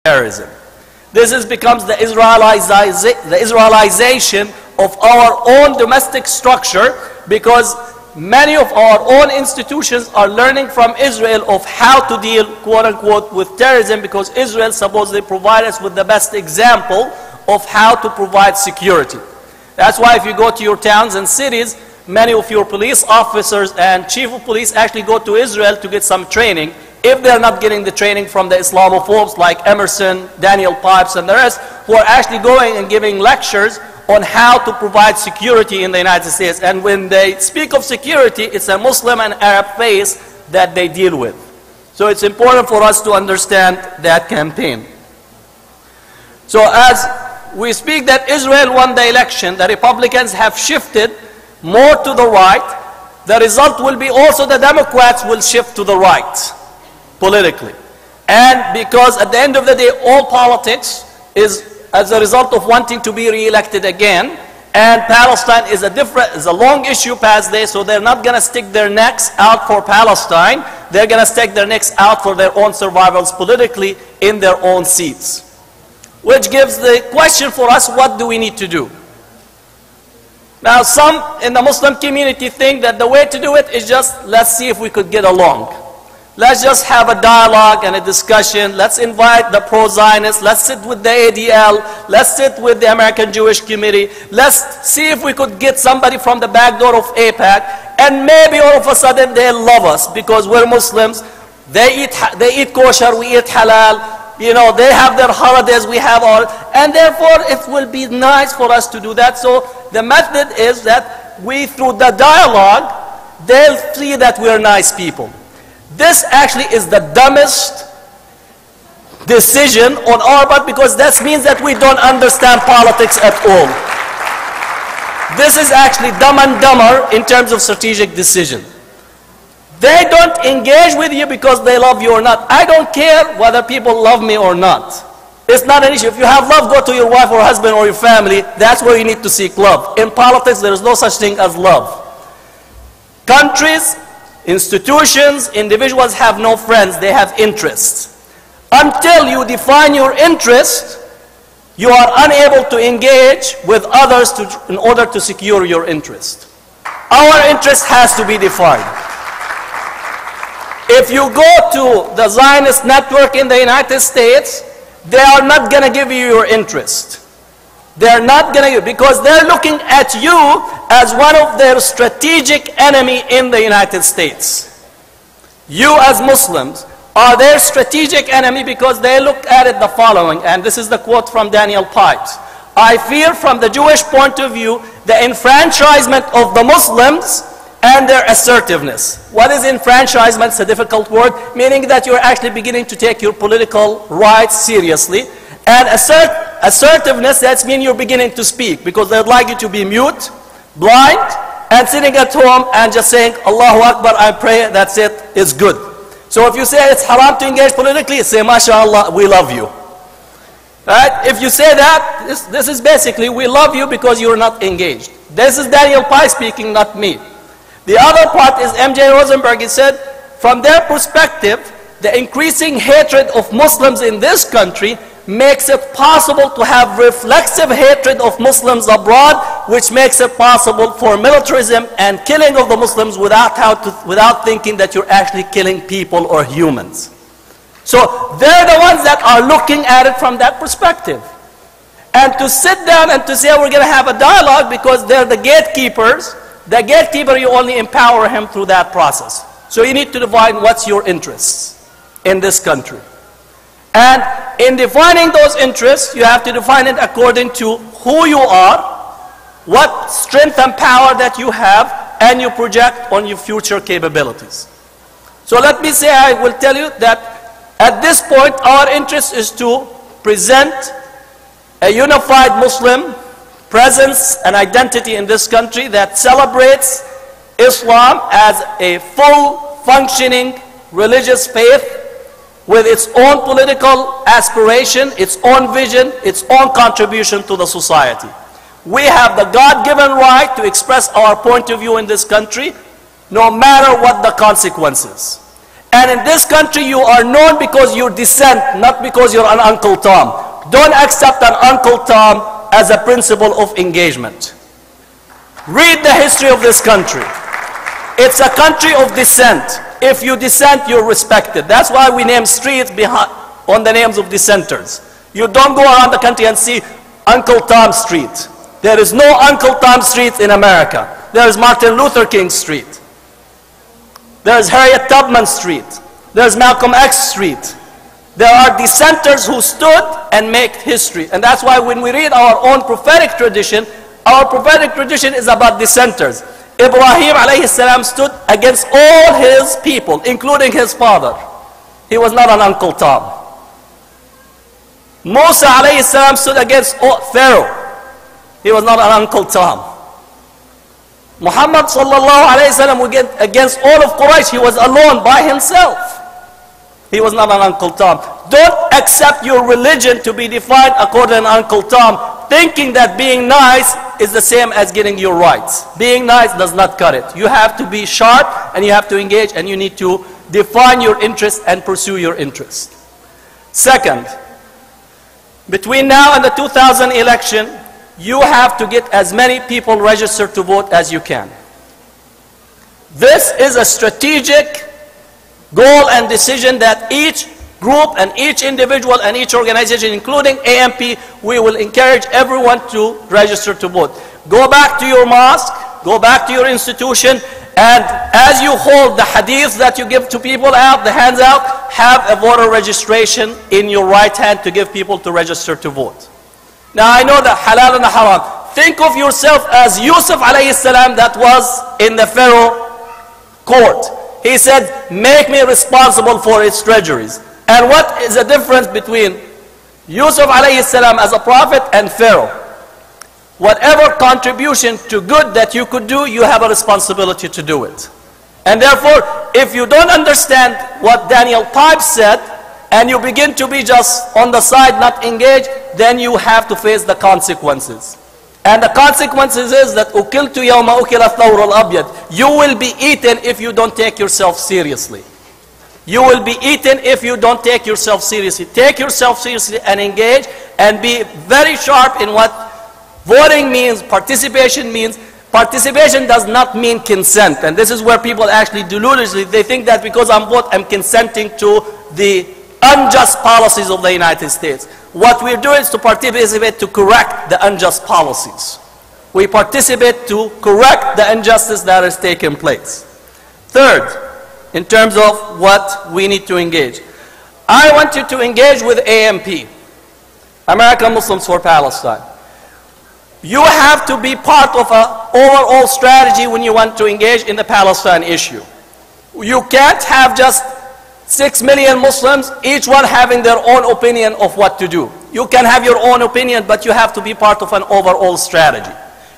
terrorism. Becomes the Israelization of our own domestic structure, because many of our own institutions are learning from Israel of how to deal, quote unquote, with terrorism, because Israel supposedly provides us with the best example of how to provide security. That's why if you go to your towns and cities, many of your police officers and chief of police actually go to Israel to get some training, if they're not getting the training from the Islamophobes like Emerson, Daniel Pipes, and the rest, who are actually going and giving lectures on how to provide security in the United States. And when they speak of security, it's a Muslim and Arab face that they deal with. So it's important for us to understand that campaign. So as we speak that Israel won the election, the Republicans have shifted more to the right. The result will be also the Democrats will shift to the right politically. And because at the end of the day, all politics is as a result of wanting to be re-elected again, and Palestine is a long issue past there, so they're not going to stick their necks out for Palestine. They're going to stick their necks out for their own survivals politically in their own seats. Which gives the question for us, what do we need to do? Now, some in the Muslim community think that the way to do it is just, let's see if we could get along. Let's just have a dialogue and a discussion. Let's invite the pro-Zionists. Let's sit with the ADL. Let's sit with the American Jewish Committee. Let's see if we could get somebody from the back door of AIPAC. And maybe all of a sudden they'll love us because we're Muslims. They eat kosher, we eat halal. You know, they have their holidays, we have our, and therefore it will be nice for us to do that. So the method is that we, through the dialogue, they'll see that we're nice people. This actually is the dumbest decision on our part, because that means that we don't understand politics at all. This is actually dumb and dumber in terms of strategic decision. They don't engage with you because they love you or not. I don't care whether people love me or not. It's not an issue. If you have love, go to your wife or husband or your family. That's where you need to seek love. In politics, there is no such thing as love. Countries, institutions, individuals have no friends. They have interests. Until you define your interest, you are unable to engage with others in order to secure your interest. Our interest has to be defined. If you go to the Zionist network in the United States, they are not going to give you your interest. They're not going to, because they're looking at you as one of their strategic enemy in the United States. You as Muslims are their strategic enemy because they look at it the following, and this is the quote from Daniel Pipes. I fear from the Jewish point of view the enfranchisement of the Muslims and their assertiveness. What is enfranchisement? It's a difficult word, meaning that you're actually beginning to take your political rights seriously. And assertiveness, that means you're beginning to speak, because they'd like you to be mute, blind, and sitting at home and just saying, Allahu Akbar, I pray, that's it, it's good. So if you say it's haram to engage politically, say, MashaAllah, we love you. Right? If you say that, this is basically, we love you because you're not engaged. This is Daniel Pipes speaking, not me. The other part is M.J. Rosenberg. He said, from their perspective, the increasing hatred of Muslims in this country makes it possible to have reflexive hatred of Muslims abroad, which makes it possible for militarism and killing of the Muslims without thinking that you're actually killing people or humans. So they're the ones that are looking at it from that perspective. And to sit down and to say we're going to have a dialogue because they're the gatekeepers, the gatekeeper, you only empower him through that process. So you need to define what's your interests in this country. And in defining those interests, you have to define it according to who you are, what strength and power that you have, and you project on your future capabilities. So let me say, I will tell you that at this point, our interest is to present a unified Muslim presence and identity in this country that celebrates Islam as a full functioning religious faith with its own political aspiration, its own vision, its own contribution to the society. We have the God-given right to express our point of view in this country, no matter what the consequences. And in this country, you are known because your descent, not because you're an Uncle Tom. Don't accept an Uncle Tom as a principle of engagement. Read the history of this country. It's a country of descent. If you dissent, you're respected. That's why we name streets on the names of dissenters. You don't go around the country and see Uncle Tom Street. There is no Uncle Tom Street in America. There is Martin Luther King Street. There's Harriet Tubman Street. There's Malcolm X Street. There are dissenters who stood and made history. And that's why when we read our own prophetic tradition is about dissenters. Ibrahim alayhi salam stood against all his people, including his father. He was not an Uncle Tom. Musa alayhi salam stood against Pharaoh. He was not an Uncle Tom. Muhammad sallallahu alayhi wasallam against all of Quraysh, he was alone by himself. He was not an Uncle Tom. Don't accept your religion to be defined according to Uncle Tom, thinking that being nice is the same as getting your rights. Being nice does not cut it. You have to be sharp and you have to engage and you need to define your interest and pursue your interest. Second, between now and the 2000 election, you have to get as many people registered to vote as you can. This is a strategic goal and decision that each group and each individual and each organization, including AMP, we will encourage everyone to register to vote. Go back to your mosque, go back to your institution, and as you hold the hadith that you give to people out, the hands out, have a voter registration in your right hand to give people to register to vote. Now I know that halal and haram. Think of yourself as Yusuf alayhi salam that was in the Pharaoh court. He said, make me responsible for its treasuries. And what is the difference between Yusuf alayhi salam as a prophet and Pharaoh? Whatever contribution to good that you could do, you have a responsibility to do it. And therefore, if you don't understand what Daniel Pipes said, and you begin to be just on the side, not engaged, then you have to face the consequences. And the consequences is that أُكِلْتُ يَوْمَ أُكِلَ الثَّوْرُ الْأَبْيَضِ. You will be eaten if you don't take yourself seriously. You will be eaten if you don't take yourself seriously. Take yourself seriously and engage and be very sharp in what voting means, participation means. Participation does not mean consent. And this is where people actually delusionally, they think that because I'm voting, I'm consenting to the unjust policies of the United States. What we're doing is to participate to correct the unjust policies. We participate to correct the injustice that is taking place. Third, in terms of what we need to engage, I want you to engage with AMP, American Muslims for Palestine. You have to be part of an overall strategy when you want to engage in the Palestine issue. You can't have just 6 million Muslims, each one having their own opinion of what to do. You can have your own opinion, but you have to be part of an overall strategy.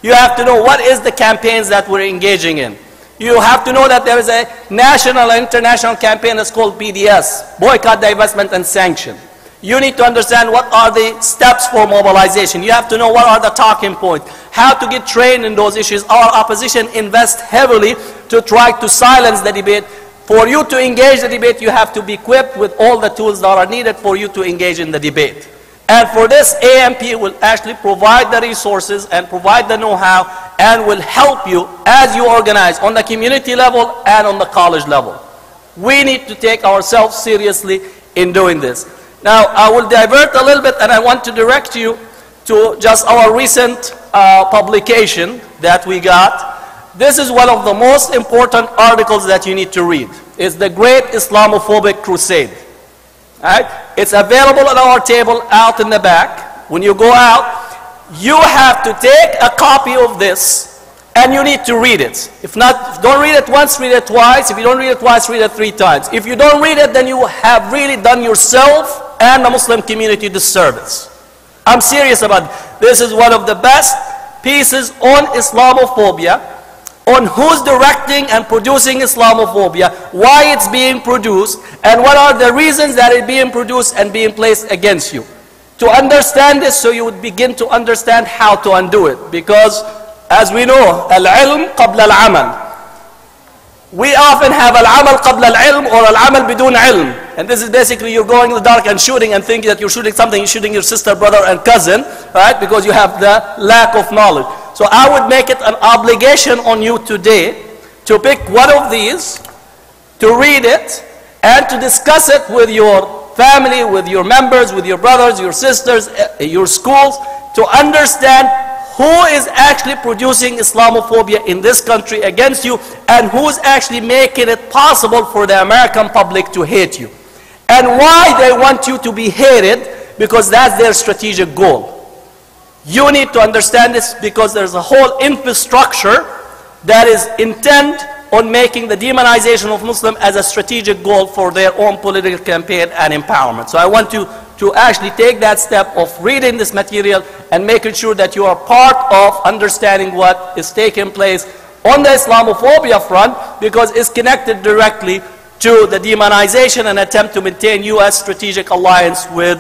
You have to know what is the campaigns that we're engaging in. You have to know that there is a national and international campaign that's called BDS, Boycott, Divestment and Sanction. You need to understand what are the steps for mobilization. You have to know what are the talking points, how to get trained in those issues. Our opposition invests heavily to try to silence the debate. For you to engage the debate, you have to be equipped with all the tools that are needed for you to engage in the debate. And for this, AMP will actually provide the resources and provide the know-how and will help you as you organize on the community level and on the college level. We need to take ourselves seriously in doing this. Now, I will divert a little bit and I want to direct you to just our recent publication that we got. This is one of the most important articles that you need to read. It's the Great Islamophobic Crusade. Right? It's available on our table out in the back. When you go out, you have to take a copy of this and you need to read it. If not, don't read it once, read it twice. If you don't read it twice, read it 3 times. If you don't read it, then you have really done yourself and the Muslim community disservice. I'm serious about it. This is one of the best pieces on Islamophobia, on who's directing and producing Islamophobia, why it's being produced, and what are the reasons that it's being produced and being placed against you. To understand this, so you would begin to understand how to undo it. Because, as we know, al-ilm qabla al-amal. We often have al-amal qabla al-ilm or al-amal bidun ilm. And this is basically you're going in the dark and shooting and thinking that you're shooting something, you're shooting your sister, brother, and cousin, right? Because you have the lack of knowledge. So I would make it an obligation on you today to pick one of these, to read it, and to discuss it with your family, with your members, with your brothers, your sisters, your schools, to understand who is actually producing Islamophobia in this country against you, and who's actually making it possible for the American public to hate you. And why they want you to be hated, because that's their strategic goal. You need to understand this, because there's a whole infrastructure that is intent on making the demonization of Muslims as a strategic goal for their own political campaign and empowerment. So I want you to actually take that step of reading this material and making sure that you are part of understanding what is taking place on the Islamophobia front, because it's connected directly to the demonization and attempt to maintain U.S. strategic alliance with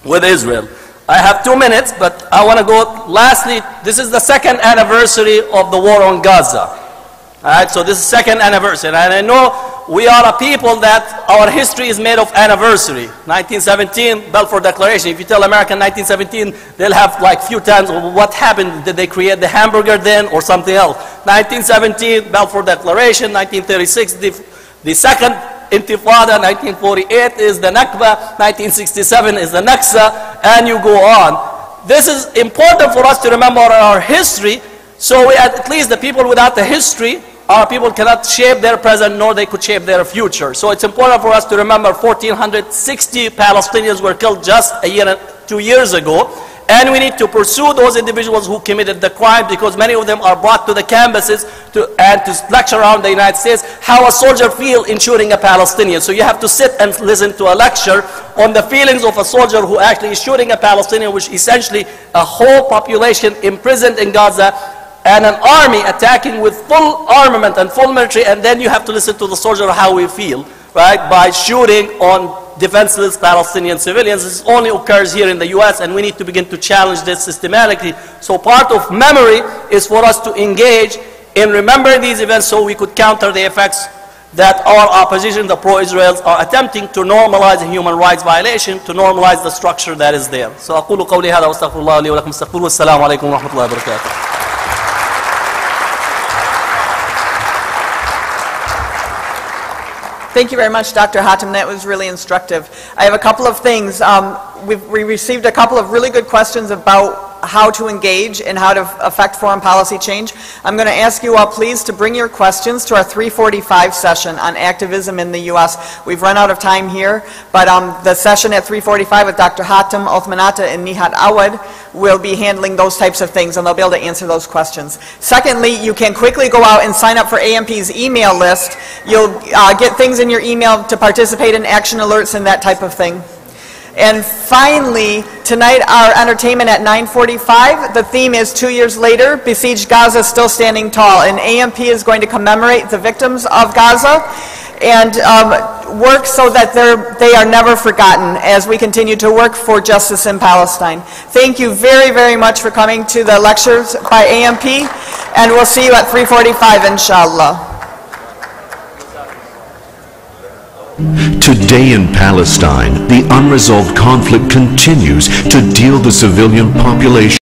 Israel. I have 2 minutes, but I want to go lastly. This is the second anniversary of the war on Gaza. All right, so this is second anniversary, and I know we are a people that our history is made of anniversary. 1917, Balfour Declaration. If you tell American 1917, they'll have like few times, what happened? Did they create the hamburger then or something else? 1917, Balfour Declaration. 1936, the second Intifada. 1948 is the Nakba. 1967 is the Naksa, and you go on. This is important for us to remember our history. So at least the people without the history, our people cannot shape their present, nor they could shape their future. So it's important for us to remember 1,460 Palestinians were killed just 2 years ago. And we need to pursue those individuals who committed the crime, because many of them are brought to the campuses to lecture around the United States how a soldier feels in shooting a Palestinian. So you have to sit and listen to a lecture on the feelings of a soldier who actually is shooting a Palestinian, which essentially a whole population imprisoned in Gaza, and an army attacking with full armament and full military, and then you have to listen to the soldier how we feel, right, by shooting on defenseless Palestinian civilians. This only occurs here in the US, and we need to begin to challenge this systematically. So part of memory is for us to engage in remembering these events so we could counter the effects that our opposition, the pro-Israels, are attempting to normalize a human rights violation, to normalize the structure that is there. So أقول قولي هذا واستغفر الله لي ولكم استغفروه والسلام عليكم ورحمة الله وبركاته. Thank you very much, Dr. Hatem. That was really instructive. I have a couple of things. We received a couple of really good questions about how to engage and how to affect foreign policy change. I'm going to ask you all please to bring your questions to our 3:45 session on activism in the U.S. We've run out of time here, but the session at 3:45 with Dr. Hatem, Othman Atta, and Nihat Awad will be handling those types of things, and they'll be able to answer those questions. Secondly, you can quickly go out and sign up for AMP's email list. You'll get things in your email to participate in action alerts and that type of thing. And finally, tonight our entertainment at 9:45, the theme is 2 years later, Besieged Gaza Still Standing Tall. And AMP is going to commemorate the victims of Gaza and work so that they are never forgotten as we continue to work for justice in Palestine. Thank you very, very much for coming to the lectures by AMP, and we'll see you at 3:45, inshallah. Today in Palestine, the unresolved conflict continues to deal the civilian population